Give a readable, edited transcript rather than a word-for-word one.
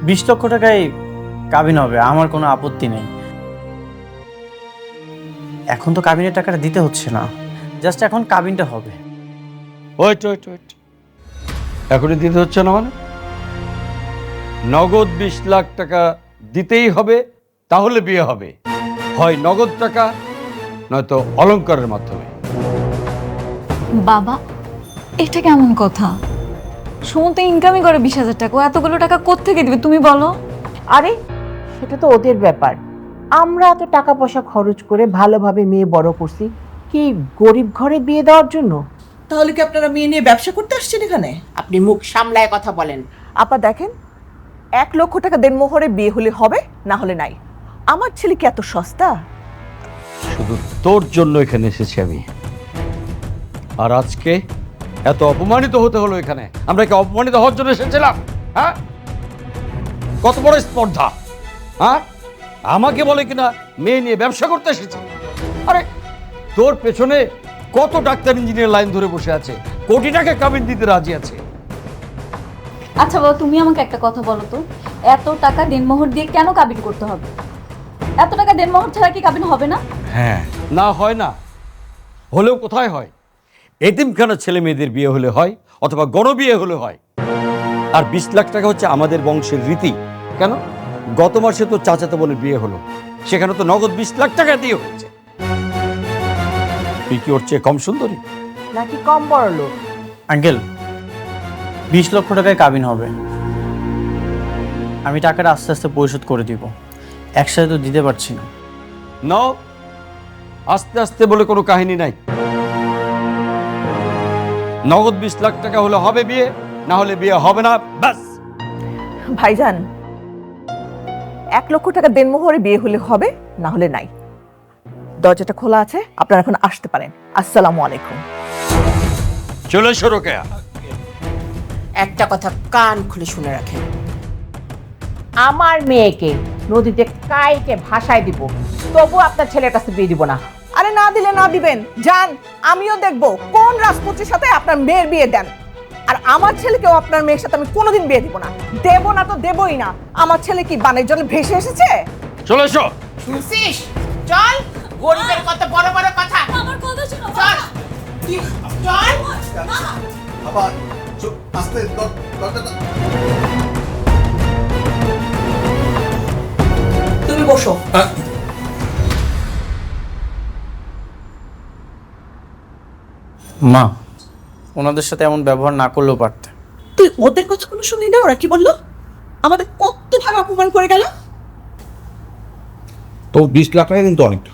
20 লক্ষ টাকায় কাবিন হবে, আমার কোনো আপত্তি নেই। এখন তো কাবিনের টাকাটা দিতে হচ্ছে না, জাস্ট এখন কাবিনটা হবে। ওয়েট এখনই দিতে হচ্ছে না মানে? নগদ 20 লাখ টাকা দিতেই হবে, তাহলে বিয়ে হবে। হয় নগদ টাকা, নয়তো অলংকারের মাধ্যমে। বাবা, এটা কেমন কথা? সুমন তো ইনকামই করে 20,000 টাকা, ও এতগুলো টাকা কোত্থেকে দিবে তুমি বলো? আরে সেটা তো ওদের ব্যাপার। আমরা এত টাকা পয়সা খরচ করে ভালোভাবে মেয়ে বড় করছি কি গরিব ঘরে বিয়ে দেওয়ার জন্য? তাহলে কি আপনারা মেয়ে নিয়ে ব্যবসা করতে আসছেন এখানে? আপনি মুখ সামলায় কথা বলেন। আপা দেখেন, 1 লক্ষ টাকা দেনমোহরে বিয়ে হলে হবে, না হলে নাই। আমার ছেলে কি এত সস্তা? শুধু তোর জন্য এখানে এসেছি আমি। আর আজকে এত অপমানিত হতে হলো এখানে। আমরা কি অপমানিত হওয়ার জন্য এসেছিলাম? হ্যাঁ, কত বড় স্পর্ধা! হ্যাঁ, আমাকে বলে কিনা মেয়ে নিয়ে ব্যবসা করতে এসেছে। আরে তোর পেছনে কত ডাক্তার ইঞ্জিনিয়ার লাইন ধরে বসে আছে, কোটি টাকা কাবিন দিতে রাজি আছে। আচ্ছা বাবা, তুমি আমাকে একটা কথা বলো তো, এত টাকা দেনমোহর দিয়ে কেন কাবিন করতে হবে? এত টাকা দেনমোহর ছাড়া কি কাবিন হবে না? হ্যাঁ, না হয় না, হলেও কোথায় হয়? এতিমখানা ছেলে মেয়েদের বিয়ে হলে হয়, অথবা গণবিয়ে হলে হয়। আর 20 লাখ টাকা হচ্ছে আমাদের বংশের রীতি। কেন? গত মাসে তো চাচাতো বোনের বিয়ে হলো, সেখানে তো নগদ 20 লাখ টাকা দিয়ে হয়েছে। তুই কি ওর চেয়ে কম সুন্দরী? নাকি কম বড় লোক? আঙ্কেল, 20 লক্ষ টাকায় কাবিন হবে। আমি টাকাটা আস্তে আস্তে পরিশোধ করে দিব, একসাথে তো দিতে পারছি না। নাও, আস্তে আস্তে বলে কোনো কাহিনী নাই। নগদ 20 লাখ টাকা হলে হবে বিয়ে, না হলে বিয়ে হবে না, ব্যাস। ভাইজান, 1 লক্ষ টাকা দেনমোহরে বিয়ে হলে হবে, না হলে নাই। দরজাটা খোলা আছে, আপনারা এখন আসতে পারেন। আসসালামু আলাইকুম। চলে এসো রোকেয়া। একটা কথা কান খুলে শুনে রাখেন, আমার মেয়েকে নদীতে কাইকে ভাসায় দিব, তবু আপনার ছেলের কাছে বিয়ে দিব না। আরে না দিলে না দিবেন, যান, আমিও দেখব কোন রাজপুত্রের সাথে আপনার মেয়ের বিয়ে দেন। আর আমার ছেলেকেও আপনার মেয়ের সাথে আমি কোনোদিন বিয়ে দিব না। দেব না তো দেবই না। আমার ছেলে কি বানের জলে ভেসে এসেছে? চলে এসো। শুনছিস? চল, গরিবের কত বড় বড় কথা। আমার কথা শোনো চল, চল। আবার আস্তে দরজাটা তুমি বসো। মা, ওনাদের সাথে এমন ব্যবহার না করলেও পারতে। তুই ওদের কথা কোনো শুনি না? ওরা কি বললো? আমাদের কত ভাবে অপমান করে গেল। তো 20 লাখ টাকা কিন্তু অনেকটা।